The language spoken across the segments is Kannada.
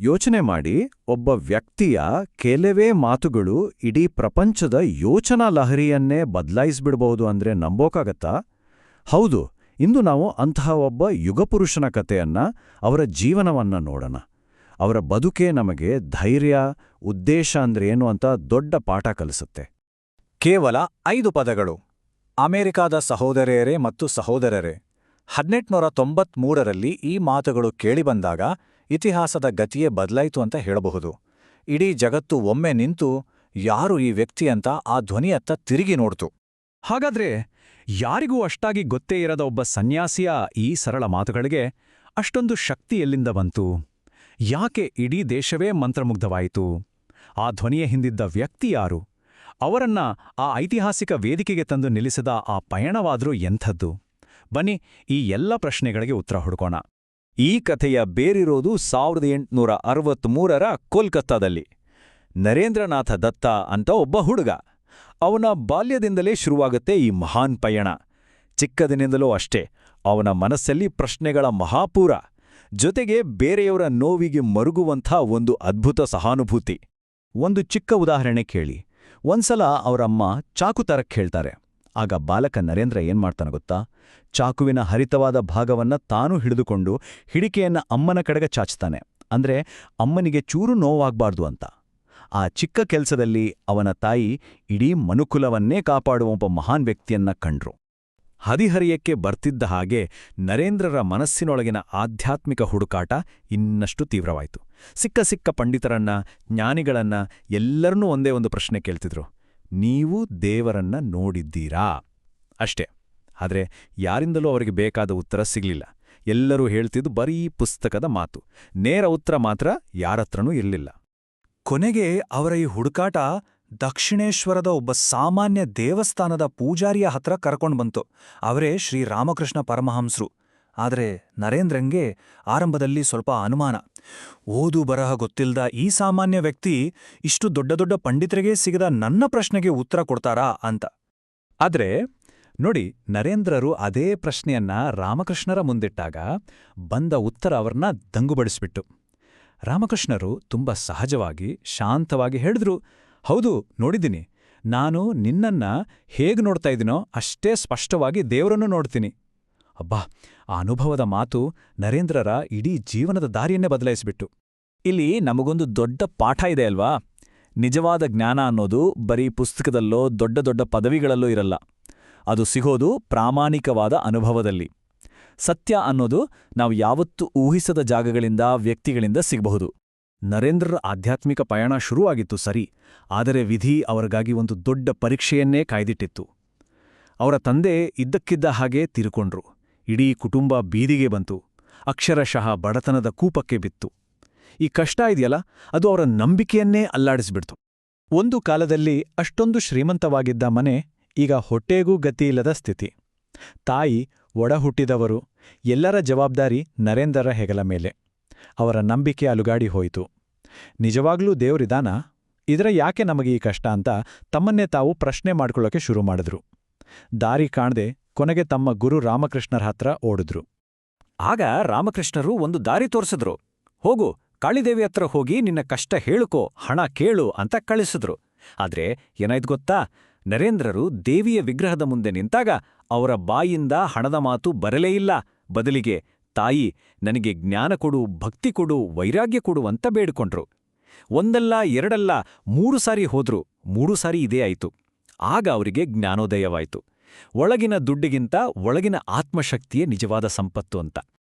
ಯೋಚನೆ ಮಾಡಿ, ಒಬ್ಬ ವ್ಯಕ್ತಿಯ ಕೆಲವೇ ಮಾತುಗಳು ಇಡೀ ಪ್ರಪಂಚದ ಯೋಚನಾ ಲಹರಿಯನ್ನೇ ಬದಲಾಯಿಸ್ಬಿಡ್ಬಹುದು ಅಂದ್ರೆ ನಂಬೋಕಾಗತ್ತಾ? ಹೌದು, ಇಂದು ನಾವು ಅಂತಹ ಒಬ್ಬ ಯುಗಪುರುಷನ ಕಥೆಯನ್ನ, ಅವರ ಜೀವನವನ್ನ ನೋಡೋಣ. ಅವರ ಬದುಕೇ ನಮಗೆ ಧೈರ್ಯ, ಉದ್ದೇಶ ಅಂದ್ರೇನು ಅಂತ ದೊಡ್ಡ ಪಾಠ ಕಲಿಸುತ್ತೆ. ಕೇವಲ 5 ಪದಗಳು. ಅಮೆರಿಕಾದ ಸಹೋದರಿಯರೇ ಮತ್ತು ಸಹೋದರರೇ, 1893ರಲ್ಲಿ ಈ ಮಾತುಗಳು ಕೇಳಿಬಂದಾಗ ಇತಿಹಾಸದ ಗತಿಯೇ ಬದಲಾಯಿತು ಅಂತ ಹೇಳಬಹುದು. ಇಡೀ ಜಗತ್ತು ಒಮ್ಮೆ ನಿಂತು, ಯಾರು ಈ ವ್ಯಕ್ತಿ ಅಂತ ಆ ಧ್ವನಿಯತ್ತ ತಿರುಗಿ ನೋಡ್ತು. ಹಾಗಾದ್ರೆ ಯಾರಿಗೂ ಅಷ್ಟಾಗಿ ಗೊತ್ತೇ ಇರದ ಒಬ್ಬ ಸನ್ಯಾಸಿಯ ಈ ಸರಳ ಮಾತುಗಳಿಗೆ ಅಷ್ಟೊಂದು ಶಕ್ತಿ ಎಲ್ಲಿಂದ ಬಂತು? ಯಾಕೆ ಇಡೀ ದೇಶವೇ ಮಂತ್ರಮುಗ್ಧವಾಯಿತು? ಆ ಧ್ವನಿಯ ಹಿಂದಿದ್ದ ವ್ಯಕ್ತಿ ಯಾರು? ಅವರನ್ನ ಆ ಐತಿಹಾಸಿಕ ವೇದಿಕೆಗೆ ತಂದು ನಿಲ್ಲಿಸಿದ ಆ ಪಯಣವಾದ್ರೂ ಎಂಥದ್ದು? ಬನ್ನಿ, ಈ ಎಲ್ಲ ಪ್ರಶ್ನೆಗಳಿಗೆ ಉತ್ತರ ಹುಡುಕೋಣ. ಈ ಕಥೆಯ ಬೇರಿರೋದು 1863ರ ಕೋಲ್ಕತ್ತಾದಲ್ಲಿ. ನರೇಂದ್ರನಾಥ ದತ್ತ ಅಂತ ಒಬ್ಬ ಹುಡುಗ. ಅವನ ಬಾಲ್ಯದಿಂದಲೇ ಶುರುವಾಗುತ್ತೆ ಈ ಮಹಾನ್ ಪಯಣ. ಚಿಕ್ಕದಿನಿಂದಲೂ ಅಷ್ಟೇ, ಅವನ ಮನಸ್ಸಲ್ಲಿ ಪ್ರಶ್ನೆಗಳ ಮಹಾಪೂರ, ಜೊತೆಗೆ ಬೇರೆಯವರ ನೋವಿಗೆ ಮರುಗುವಂಥ ಒಂದು ಅದ್ಭುತ ಸಹಾನುಭೂತಿ. ಒಂದು ಚಿಕ್ಕ ಉದಾಹರಣೆ ಕೇಳಿ. ಒಂದ್ಸಲ ಅವರಮ್ಮ ಚಾಕು ತರಕ್ಕೆ ಹೇಳ್ತಾರೆ. ಆಗ ಬಾಲಕ ನರೇಂದ್ರ ಏನ್ಮಾಡ್ತಾನೆ ಗೊತ್ತಾ? ಚಾಕುವಿನ ಹರಿತವಾದ ಭಾಗವನ್ನ ತಾನೂ ಹಿಡಿದುಕೊಂಡು ಹಿಡಿಕೆಯನ್ನ ಅಮ್ಮನ ಕಡೆಗೆ ಚಾಚ್ತಾನೆ. ಅಂದ್ರೆ ಅಮ್ಮನಿಗೆ ಚೂರು ನೋವಾಗ್ಬಾರ್ದು ಅಂತ. ಆ ಚಿಕ್ಕ ಕೆಲ್ಸದಲ್ಲಿ ಅವನ ತಾಯಿ ಇಡೀ ಮನುಕುಲವನ್ನೇ ಕಾಪಾಡುವ ಒಬ್ಬ ಮಹಾನ್ ವ್ಯಕ್ತಿಯನ್ನ ಕಂಡ್ರು. ಹದಿಹರಿಯಕ್ಕೆ ಬರ್ತಿದ್ದ ಹಾಗೆ ನರೇಂದ್ರರ ಮನಸ್ಸಿನೊಳಗಿನ ಆಧ್ಯಾತ್ಮಿಕ ಹುಡುಕಾಟ ಇನ್ನಷ್ಟು ತೀವ್ರವಾಯಿತು. ಸಿಕ್ಕ ಪಂಡಿತರನ್ನ, ಜ್ಞಾನಿಗಳನ್ನ ಎಲ್ಲರನ್ನೂ ಒಂದೇ ಒಂದು ಪ್ರಶ್ನೆ ಕೇಳ್ತಿದ್ರು: ನೀವು ದೇವರನ್ನ ನೋಡಿದ್ದೀರಾ? ಅಷ್ಟೇ. ಆದ್ರೆ ಯಾರಿಂದಲೂ ಅವರಿಗೆ ಬೇಕಾದ ಉತ್ತರ ಸಿಗ್ಲಿಲ್ಲ. ಎಲ್ಲರೂ ಹೇಳ್ತಿದ್ದು ಬರೀ ಪುಸ್ತಕದ ಮಾತು. ನೇರ ಉತ್ತರ ಮಾತ್ರ ಯಾರತ್ರನೂ ಇರಲಿಲ್ಲ. ಕೊನೆಗೆ ಅವರ ಈ ಹುಡುಕಾಟ ದಕ್ಷಿಣೇಶ್ವರದ ಒಬ್ಬ ಸಾಮಾನ್ಯ ದೇವಸ್ಥಾನದ ಪೂಜಾರಿಯ ಹತ್ರ ಕರ್ಕೊಂಡು ಬಂತು. ಅವರೇ ಶ್ರೀ ರಾಮಕೃಷ್ಣ ಪರಮಹಂಸರು. ಆದರೆ ನರೇಂದ್ರಂಗೆ ಆರಂಭದಲ್ಲಿ ಸ್ವಲ್ಪ ಅನುಮಾನ. ಓದು ಬರಹ ಗೊತ್ತಿಲ್ದ ಈ ಸಾಮಾನ್ಯ ವ್ಯಕ್ತಿ ಇಷ್ಟು ದೊಡ್ಡ ದೊಡ್ಡ ಪಂಡಿತರಿಗೆ ಸಿಗದ ನನ್ನ ಪ್ರಶ್ನೆಗೆ ಉತ್ತರ ಕೊಡ್ತಾರಾ ಅಂತ. ಆದ್ರೆ ನೋಡಿ, ನರೇಂದ್ರರು ಅದೇ ಪ್ರಶ್ನೆಯನ್ನ ರಾಮಕೃಷ್ಣರ ಮುಂದಿಟ್ಟಾಗ ಬಂದ ಉತ್ತರ ಅವ್ರನ್ನ ದಂಗುಬಡಿಸ್ಬಿಟ್ಟು. ರಾಮಕೃಷ್ಣರು ತುಂಬ ಸಹಜವಾಗಿ, ಶಾಂತವಾಗಿ ಹೇಳಿದ್ರು: ಹೌದು, ನೋಡಿದ್ದೀನಿ. ನಾನು ನಿನ್ನನ್ನ ಹೇಗೆ ನೋಡ್ತಾ ಇದ್ದೀನೋ ಅಷ್ಟೇ ಸ್ಪಷ್ಟವಾಗಿ ದೇವರನ್ನು ನೋಡ್ತೀನಿ. ಅಬ್ಬಾ, ಆ ಅನುಭವದ ಮಾತು ನರೇಂದ್ರರ ಇಡೀ ಜೀವನದ ದಾರಿಯನ್ನೇ ಬದಲಾಯಿಸಿಬಿಟ್ಟು. ಇಲ್ಲಿ ನಮಗೊಂದು ದೊಡ್ಡ ಪಾಠ ಇದೆ ಅಲ್ವಾ? ನಿಜವಾದ ಜ್ಞಾನ ಅನ್ನೋದು ಬರೀ ಪುಸ್ತಕದಲ್ಲೋ ದೊಡ್ಡ ದೊಡ್ಡ ಪದವಿಗಳಲ್ಲೋ ಇರಲ್ಲ. ಅದು ಸಿಗೋದು ಪ್ರಾಮಾಣಿಕವಾದ ಅನುಭವದಲ್ಲಿ. ಸತ್ಯ ಅನ್ನೋದು ನಾವು ಯಾವತ್ತೂ ಊಹಿಸದ ಜಾಗಗಳಿಂದ, ವ್ಯಕ್ತಿಗಳಿಂದ ಸಿಗಬಹುದು. ನರೇಂದ್ರರ ಆಧ್ಯಾತ್ಮಿಕ ಪಯಣ ಶುರುವಾಗಿತ್ತು ಸರಿ, ಆದರೆ ವಿಧಿ ಅವರಿಗಾಗಿ ಒಂದು ದೊಡ್ಡ ಪರೀಕ್ಷೆಯನ್ನೇ ಕಾಯ್ದಿಟ್ಟಿತ್ತು. ಅವರ ತಂದೆ ಇದ್ದಕ್ಕಿದ್ದ ಹಾಗೆ ತೀರಿಕೊಂಡ್ರು. ಇಡೀ ಕುಟುಂಬ ಬೀದಿಗೆ ಬಂತು. ಅಕ್ಷರಶಃ ಬಡತನದ ಕೂಪಕ್ಕೆ ಬಿತ್ತು. ಈ ಕಷ್ಟ ಇದೆಯಲ್ಲ, ಅದು ಅವರ ನಂಬಿಕೆಯನ್ನೇ ಅಲ್ಲಾಡಿಸ್ಬಿಡ್ತು. ಒಂದು ಕಾಲದಲ್ಲಿ ಅಷ್ಟೊಂದು ಶ್ರೀಮಂತವಾಗಿದ್ದ ಮನೆ ಈಗ ಹೊಟ್ಟೆಗೂ ಗತಿಯಿಲ್ಲದ ಸ್ಥಿತಿ. ತಾಯಿ, ಒಡಹುಟ್ಟಿದವರು, ಎಲ್ಲರ ಜವಾಬ್ದಾರಿ ನರೇಂದ್ರರ ಹೆಗಲ ಮೇಲೆ. ಅವರ ನಂಬಿಕೆ ಅಲುಗಾಡಿ ಹೋಯಿತು. ನಿಜವಾಗ್ಲೂ ದೇವ್ರಿದಾನ? ಇದರ ಯಾಕೆ ನಮಗೆ ಈ ಕಷ್ಟ ಅಂತ ತಮ್ಮನ್ನೇ ತಾವು ಪ್ರಶ್ನೆ ಮಾಡ್ಕೊಳ್ಳೋಕೆ ಶುರು ಮಾಡಿದ್ರು. ದಾರಿ ಕಾಣದೆ ಕೊನೆಗೆ ತಮ್ಮ ಗುರು ರಾಮಕೃಷ್ಣರ ಹತ್ರ ಓಡಿದ್ರು. ಆಗ ರಾಮಕೃಷ್ಣರು ಒಂದು ದಾರಿ ತೋರಿಸಿದ್ರು. ಹೋಗು, ಕಾಳಿದೇವಿ ಹತ್ರ ಹೋಗಿ ನಿನ್ನ ಕಷ್ಟ ಹೇಳುಕೋ, ಹಣ ಕೇಳು ಅಂತ ಕಳಿಸಿದ್ರು. ಆದ್ರೆ ಏನಾಯ್ತು ಗೊತ್ತಾ? ನರೇಂದ್ರರು ದೇವಿಯ ವಿಗ್ರಹದ ಮುಂದೆ ನಿಂತಾಗ ಅವರ ಬಾಯಿಂದ ಹಣದ ಮಾತು ಬರಲೇ ಇಲ್ಲ. ಬದಲಿಗೆ ತಾಯಿ, ನನಗೆ ಜ್ಞಾನ ಕೊಡು, ಭಕ್ತಿ ಕೊಡು, ವೈರಾಗ್ಯ ಕೊಡು ಅಂತ ಬೇಡಿಕೊಂಡ್ರು. ಒಂದಲ್ಲ ಎರಡಲ್ಲ 3 ಸಾರಿ ಹೋದ್ರು. 3 ಸಾರಿ ಇದೇ ಆಯಿತು. ಆಗ ಅವರಿಗೆ ಜ್ಞಾನೋದಯವಾಯಿತು. ಒಳಗಿನ ದುಡ್ಡಿಗಿಂತ ಒಳಗಿನ ಆತ್ಮಶಕ್ತಿಯೇ ನಿಜವಾದ ಸಂಪತ್ತು ಅಂತ.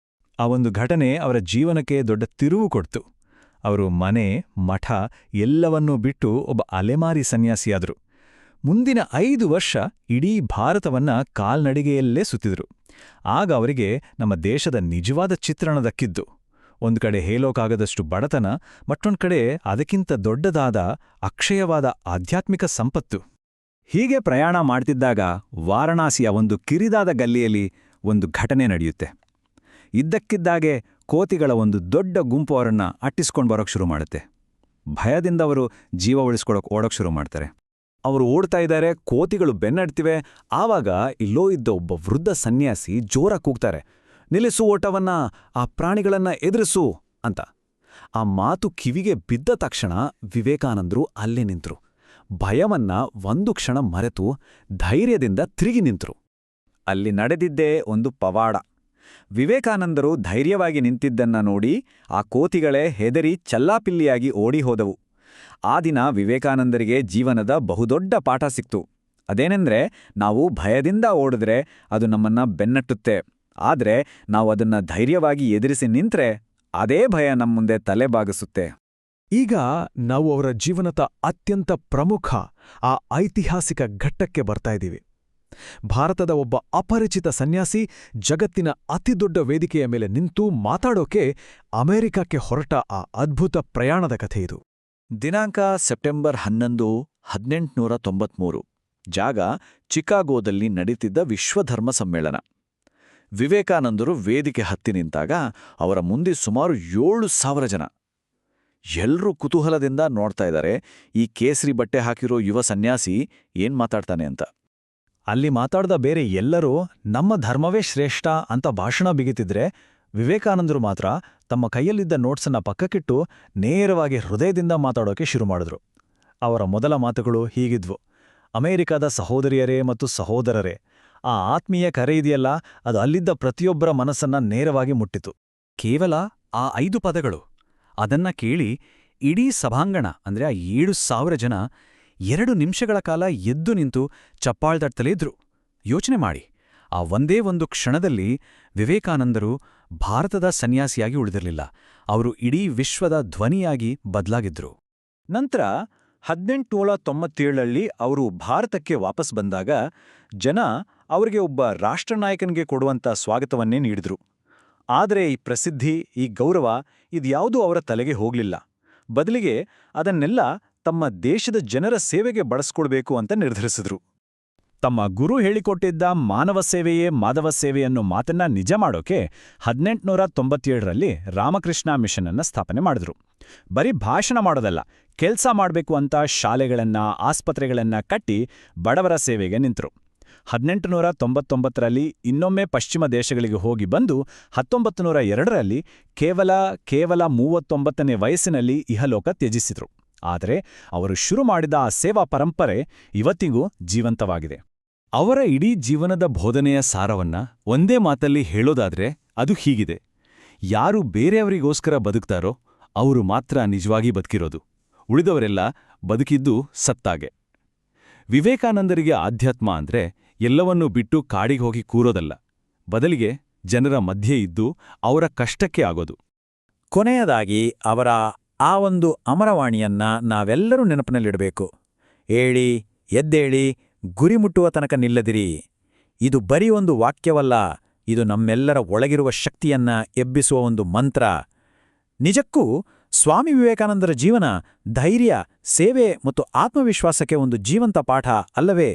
ಆ ಒಂದು ಘಟನೆ ಅವರ ಜೀವನಕ್ಕೆ ದೊಡ್ಡ ತಿರುವು ಕೊಡ್ತು. ಅವರು ಮನೆ, ಮಠ ಎಲ್ಲವನ್ನೂ ಬಿಟ್ಟು ಒಬ್ಬ ಅಲೆಮಾರಿ ಸನ್ಯಾಸಿಯಾದರು. ಮುಂದಿನ 5 ವರ್ಷ ಇಡೀ ಭಾರತವನ್ನ ಕಾಲ್ನಡಿಗೆಯಲ್ಲೇ ಸುತ್ತಿದ್ರು. ಆಗ ಅವರಿಗೆ ನಮ್ಮ ದೇಶದ ನಿಜವಾದ ಚಿತ್ರಣ ದಕ್ಕಿದ್ದು. ಒಂದು ಕಡೆ ಹೇಳೋಕಾಗದಷ್ಟು ಬಡತನ, ಮತ್ತೊಂದು ಕಡೆ ಅದಕ್ಕಿಂತ ದೊಡ್ಡದಾದ ಅಕ್ಷಯವಾದ ಆಧ್ಯಾತ್ಮಿಕ ಸಂಪತ್ತು. ಹೀಗೆ ಪ್ರಯಾಣ ಮಾಡ್ತಿದ್ದಾಗ ವಾರಣಾಸಿಯ ಒಂದು ಕಿರಿದಾದ ಗಲ್ಲಿಯಲ್ಲಿ ಒಂದು ಘಟನೆ ನಡೆಯುತ್ತೆ. ಇದ್ದಕ್ಕಿದ್ದಾಗೆ ಕೋತಿಗಳ ಒಂದು ದೊಡ್ಡ ಗುಂಪು ಅವರನ್ನ ಅಟ್ಟಿಸ್ಕೊಂಡು ಬರೋಕ್ ಶುರು ಮಾಡುತ್ತೆ. ಭಯದಿಂದ ಅವರು ಜೀವ ಉಳಿಸ್ಕೊಳಕ್ ಓಡೋಕ್ ಶುರು ಮಾಡ್ತಾರೆ. ಅವರು ಓಡ್ತಾ ಇದ್ದಾರೆ, ಕೋತಿಗಳು ಬೆನ್ನಡ್ತಿವೆ. ಆವಾಗ ಇಲ್ಲೋ ಇದ್ದ ಒಬ್ಬ ವೃದ್ಧ ಸನ್ಯಾಸಿ ಜೋರಾಗಿ ಕೂಗ್ತಾರೆ: ನಿಲ್ಲಿಸು ಓಟವನ್ನ, ಆ ಪ್ರಾಣಿಗಳನ್ನ ಎದುರಿಸು ಅಂತ. ಆ ಮಾತು ಕಿವಿಗೆ ಬಿದ್ದ ತಕ್ಷಣ ವಿವೇಕಾನಂದರು ಅಲ್ಲೇ ನಿಂತರು. ಭಯವನ್ನ ಒಂದು ಕ್ಷಣ ಮರೆತು ಧೈರ್ಯದಿಂದ ತಿರುಗಿ ನಿಂತರು. ಅಲ್ಲಿ ನಡೆದಿದ್ದೇ ಒಂದು ಪವಾಡ. ವಿವೇಕಾನಂದರು ಧೈರ್ಯವಾಗಿ ನಿಂತಿದ್ದನ್ನ ನೋಡಿ ಆ ಕೋತಿಗಳೇ ಹೆದರಿ ಚಲ್ಲಾಪಿಲ್ಲಿಯಾಗಿ ಓಡಿಹೋದವು. ಆ ದಿನ ವಿವೇಕಾನಂದರಿಗೆ ಜೀವನದ ಬಹುದೊಡ್ಡ ಪಾಠ ಸಿಕ್ತು. ಅದೇನೆಂದ್ರೆ, ನಾವು ಭಯದಿಂದ ಓಡಿದ್ರೆ ಅದು ನಮ್ಮನ್ನ ಬೆನ್ನಟ್ಟುತ್ತೆ. ಆದ್ರೆ ನಾವು ಅದನ್ನ ಧೈರ್ಯವಾಗಿ ಎದುರಿಸಿ ನಿಂತ್ರೆ ಅದೇ ಭಯ ನಮ್ಮುಂದೆ ತಲೆಬಾಗಿಸುತ್ತೆ. ಈಗ ನಾವು ಅವರ ಜೀವನದ ಅತ್ಯಂತ ಪ್ರಮುಖ ಆ ಐತಿಹಾಸಿಕ ಘಟ್ಟಕ್ಕೆ ಬರ್ತಾ ಇದ್ದೀವಿ. ಭಾರತದ ಒಬ್ಬ ಅಪರಿಚಿತ ಸನ್ಯಾಸಿ ಜಗತ್ತಿನ ಅತಿದೊಡ್ಡ ವೇದಿಕೆಯ ಮೇಲೆ ನಿಂತು ಮಾತಾಡೋಕೆ ಅಮೆರಿಕಕ್ಕೆ ಹೊರಟ ಆ ಅದ್ಭುತ ಪ್ರಯಾಣದ ಕಥೆಯಿದು. ದಿನಾಂಕ ಸೆಪ್ಟೆಂಬರ್ 11, 1893. ಜಾಗ ಚಿಕಾಗೋದಲ್ಲಿ ನಡೀತಿದ್ದ ವಿಶ್ವಧರ್ಮ ಸಮ್ಮೇಳನ. ವಿವೇಕಾನಂದರು ವೇದಿಕೆ ಹತ್ತಿ ನಿಂತಾಗ ಅವರ ಮುಂದೆ ಸುಮಾರು 7,000 ಜನ. ಎಲ್ರೂ ಕುತೂಹಲದಿಂದ ನೋಡ್ತಾ ಇದ್ದಾರೆ, ಈ ಕೇಸರಿ ಬಟ್ಟೆ ಹಾಕಿರೋ ಯುವ ಸನ್ಯಾಸಿ ಏನ್ ಮಾತಾಡ್ತಾನೆ ಅಂತ. ಅಲ್ಲಿ ಮಾತಾಡ್ದ ಬೇರೆ ಎಲ್ಲರೂ ನಮ್ಮ ಧರ್ಮವೇ ಶ್ರೇಷ್ಠ ಅಂತ ಭಾಷಣ ಬಿಗಿತಿದ್ರೆ, ವಿವೇಕಾನಂದರು ಮಾತ್ರ ತಮ್ಮ ಕೈಯಲ್ಲಿದ್ದ ನೋಟ್ಸನ್ನ ಪಕ್ಕಕ್ಕಿಟ್ಟು ನೇರವಾಗಿ ಹೃದಯದಿಂದ ಮಾತಾಡೋಕೆ ಶುರು ಮಾಡಿದ್ರು. ಅವರ ಮೊದಲ ಮಾತುಗಳು ಹೀಗಿದ್ವು: ಅಮೆರಿಕದ ಸಹೋದರಿಯರೇ ಮತ್ತು ಸಹೋದರರೇ, ಆ ಆತ್ಮೀಯ ಕರೆ ಇದೆಯಲ್ಲ, ಅದು ಅಲ್ಲಿದ್ದ ಪ್ರತಿಯೊಬ್ಬರ ಮನಸ್ಸನ್ನ ನೇರವಾಗಿ ಮುಟ್ಟಿತು. ಕೇವಲ ಆ 5 ಪದಗಳು. ಅದನ್ನ ಕೇಳಿ ಇಡೀ ಸಭಾಂಗಣ ಅಂದ್ರೆ ಆ 7,000 ಜನ 2 ನಿಮಿಷಗಳ ಕಾಲ ಎದ್ದು ನಿಂತು ಚಪ್ಪಾಳ್ತಟ್ಟಲೇ ಇದ್ರು. ಯೋಚನೆ ಮಾಡಿ, ಆ ಒಂದೇ ಒಂದು ಕ್ಷಣದಲ್ಲಿ ವಿವೇಕಾನಂದರು ಭಾರತದ ಸನ್ಯಾಸಿಯಾಗಿ ಉಳಿದಿರಲಿಲ್ಲ, ಅವರು ಇಡೀ ವಿಶ್ವದ ಧ್ವನಿಯಾಗಿ ಬದಲಾಗಿದ್ರು. ನಂತರ 1897ರಲ್ಲಿ ಅವರು ಭಾರತಕ್ಕೆ ವಾಪಸ್ ಬಂದಾಗ ಜನ ಅವರಿಗೆ ಒಬ್ಬ ರಾಷ್ಟ್ರನಾಯಕನಿಗೆ ಕೊಡುವಂಥ ಸ್ವಾಗತವನ್ನೇ ನೀಡಿದ್ರು. ಆದರೆ ಈ ಪ್ರಸಿದ್ಧಿ, ಈ ಗೌರವ ಇದ್ಯಾವುದೂ ಅವರ ತಲೆಗೆ ಹೋಗ್ಲಿಲ್ಲ. ಬದಲಿಗೆ ಅದನ್ನೆಲ್ಲ ತಮ್ಮ ದೇಶದ ಜನರ ಸೇವೆಗೆ ಬಳಸ್ಕೊಳ್ಬೇಕು ಅಂತ ನಿರ್ಧರಿಸಿದ್ರು. ತಮ್ಮ ಗುರು ಹೇಳಿಕೊಟ್ಟಿದ್ದ ಮಾನವ ಸೇವೆಯೇ ಮಾಧವ ಸೇವೆಯನ್ನು ಮಾತನ್ನ ನಿಜ ಮಾಡೋಕೆ 1897ರಲ್ಲಿ ರಾಮಕೃಷ್ಣ ಮಿಷನ್ ಅನ್ನ ಸ್ಥಾಪನೆ ಮಾಡಿದ್ರು. ಬರೀ ಭಾಷಣ ಮಾಡೋದಲ್ಲ, ಕೆಲ್ಸ ಮಾಡಬೇಕು ಅಂತ ಶಾಲೆಗಳನ್ನ, ಆಸ್ಪತ್ರೆಗಳನ್ನ ಕಟ್ಟಿ ಬಡವರ ಸೇವೆಗೆ ನಿಂತರು. 1899ರಲ್ಲಿ ಇನ್ನೊಮ್ಮೆ ಪಶ್ಚಿಮ ದೇಶಗಳಿಗೆ ಹೋಗಿ ಬಂದು 1902ರಲ್ಲಿ ಕೇವಲ 39ನೇ ವಯಸ್ಸಿನಲ್ಲಿ ಇಹಲೋಕ ತ್ಯಜಿಸಿದ್ರು. ಆದರೆ ಅವರು ಶುರು ಮಾಡಿದ ಆ ಸೇವಾ ಪರಂಪರೆ ಇವತ್ತಿಗೂ ಜೀವಂತವಾಗಿದೆ. ಅವರ ಇಡೀ ಜೀವನದ ಬೋಧನೆಯ ಸಾರವನ್ನ ಒಂದೇ ಮಾತಲ್ಲಿ ಹೇಳೋದಾದ್ರೆ ಅದು ಹೀಗಿದೆ: ಯಾರು ಬೇರೆಯವರಿಗೋಸ್ಕರ ಬದುಕ್ತಾರೋ ಅವರು ಮಾತ್ರ ನಿಜವಾಗಿ ಬದುಕಿರೋದು, ಉಳಿದವರೆಲ್ಲ ಬದುಕಿದ್ದು ಸತ್ತಾಗೆ. ವಿವೇಕಾನಂದರಿಗೆ ಆಧ್ಯಾತ್ಮ ಅಂದ್ರೆ ಎಲ್ಲವನ್ನೂ ಬಿಟ್ಟು ಕಾಡಿಗೆ ಹೋಗಿ ಕೂರೋದಲ್ಲ, ಬದಲಿಗೆ ಜನರ ಮಧ್ಯೆ ಇದ್ದು ಅವರ ಕಷ್ಟಕ್ಕೆ ಆಗೋದು. ಕೊನೆಯದಾಗಿ ಅವರ ಆ ಒಂದು ಅಮರವಾಣಿಯನ್ನ ನಾವೆಲ್ಲರೂ ನೆನಪಿನಲ್ಲಿಡಬೇಕು: ಏಳಿ, ಎದ್ದೇಳಿ, ಗುರಿ ಮುಟ್ಟುವ ತನಕ ನಿಲ್ಲದಿರಿ. ಇದು ಬರೀ ಒಂದು ವಾಕ್ಯವಲ್ಲ, ಇದು ನಮ್ಮೆಲ್ಲರ ಒಳಗಿರುವ ಶಕ್ತಿಯನ್ನ ಎಬ್ಬಿಸುವ ಒಂದು ಮಂತ್ರ. ನಿಜಕ್ಕೂ ಸ್ವಾಮಿ ವಿವೇಕಾನಂದರ ಜೀವನ ಧೈರ್ಯ, ಸೇವೆ ಮತ್ತು ಆತ್ಮವಿಶ್ವಾಸಕ್ಕೆ ಒಂದು ಜೀವಂತ ಪಾಠ ಅಲ್ಲವೇ?